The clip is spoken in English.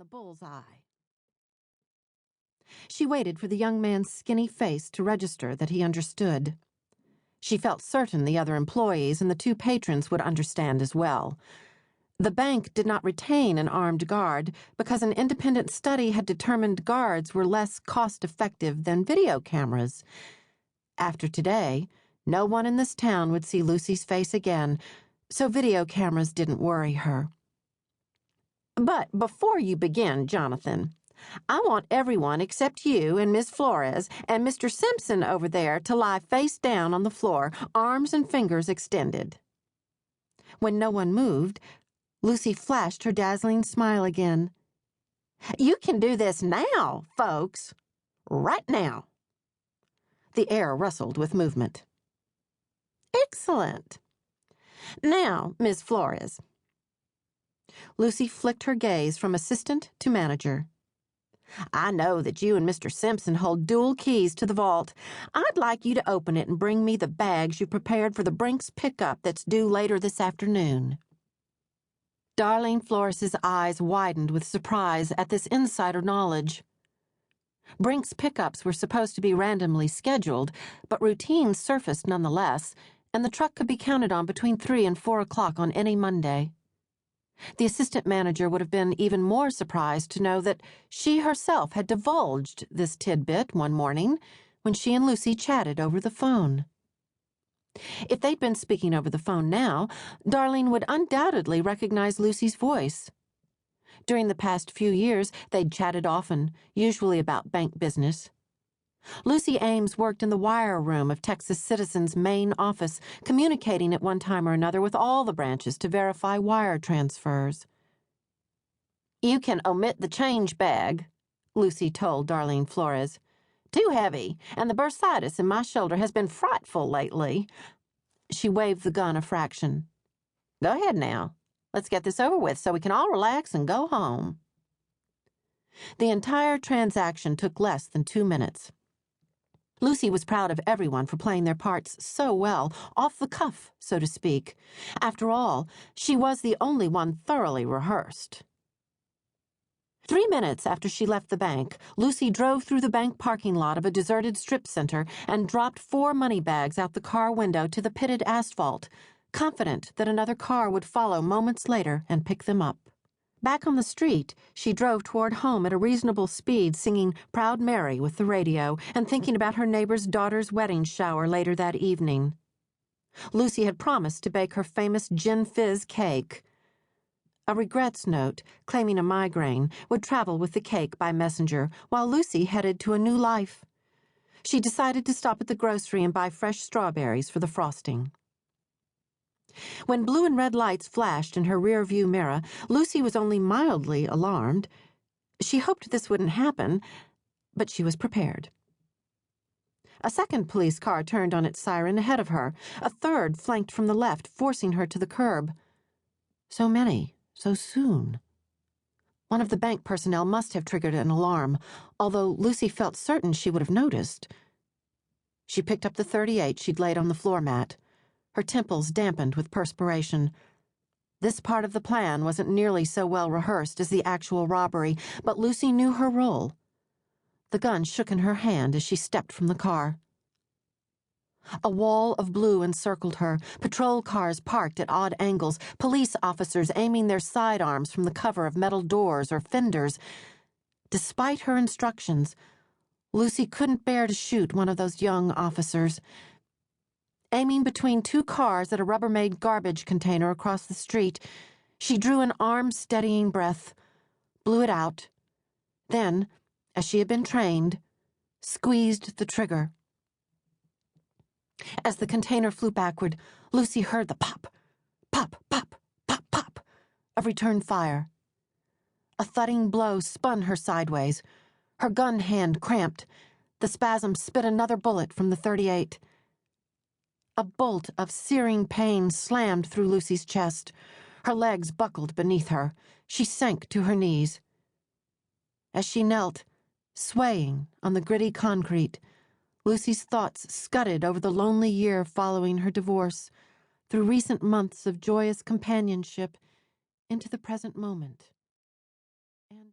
the bullseye. She waited for the young man's skinny face to register that he understood. She felt certain the other employees and the two patrons would understand as well. The bank did not retain an armed guard because an independent study had determined guards were less cost-effective than video cameras. After today, no one in this town would see Lucy's face again, so video cameras didn't worry her. "But before you begin, Jonathan, I want everyone except you and Miss Flores and Mr. Simpson over there to lie face down on the floor, arms and fingers extended." When no one moved, Lucy flashed her dazzling smile again. "You can do this now, folks. Right now." The air rustled with movement. "Excellent. Now, Miss Flores." Lucy flicked her gaze from assistant to manager. "I know that you and Mr. Simpson hold dual keys to the vault. I'd like you to open it and bring me the bags you prepared for the Brinks pickup that's due later this afternoon." Darlene Flores's eyes widened with surprise at this insider knowledge. Brinks pickups were supposed to be randomly scheduled, but routines surfaced nonetheless, and the truck could be counted on between 3 and 4 o'clock on any Monday. The assistant manager would have been even more surprised to know that she herself had divulged this tidbit one morning when she and Lucy chatted over the phone. If they'd been speaking over the phone now, Darlene would undoubtedly recognize Lucy's voice. During the past few years, they'd chatted often, usually about bank business. Lucy Ames worked in the wire room of Texas Citizen's main office, communicating at one time or another with all the branches to verify wire transfers. "You can omit the change bag," Lucy told Darlene Flores. "Too heavy, and the bursitis in my shoulder has been frightful lately." She waved the gun a fraction. "Go ahead now. Let's get this over with so we can all relax and go home." The entire transaction took less than 2 minutes. Lucy was proud of everyone for playing their parts so well, off the cuff, so to speak. After all, she was the only one thoroughly rehearsed. 3 minutes after she left the bank, Lucy drove through the bank parking lot of a deserted strip center and dropped 4 money bags out the car window to the pitted asphalt, confident that another car would follow moments later and pick them up. Back on the street, she drove toward home at a reasonable speed, singing Proud Mary with the radio and thinking about her neighbor's daughter's wedding shower later that evening. Lucy had promised to bake her famous gin fizz cake. A regrets note, claiming a migraine, would travel with the cake by messenger, while Lucy headed to a new life. She decided to stop at the grocery and buy fresh strawberries for the frosting. When blue and red lights flashed in her rear-view mirror, Lucy was only mildly alarmed. She hoped this wouldn't happen, but she was prepared. A second police car turned on its siren ahead of her. A third flanked from the left, forcing her to the curb. So many. So soon. One of the bank personnel must have triggered an alarm, although Lucy felt certain she would have noticed. She picked up the .38 she'd laid on the floor mat. Her temples dampened with perspiration. This part of the plan wasn't nearly so well rehearsed as the actual robbery, but Lucy knew her role. The gun shook in her hand as she stepped from the car. A wall of blue encircled her, patrol cars parked at odd angles, police officers aiming their sidearms from the cover of metal doors or fenders. Despite her instructions, Lucy couldn't bear to shoot one of those young officers. Aiming between 2 cars at a Rubbermaid garbage container across the street, she drew an arm-steadying breath, blew it out, then, as she had been trained, squeezed the trigger. As the container flew backward, Lucy heard the pop, pop, pop, pop, pop of return fire. A thudding blow spun her sideways. Her gun hand cramped. The spasm spit another bullet from the .38. A bolt of searing pain slammed through Lucy's chest. Her legs buckled beneath her. She sank to her knees. As she knelt, swaying on the gritty concrete, Lucy's thoughts scudded over the lonely year following her divorce, through recent months of joyous companionship, into the present moment.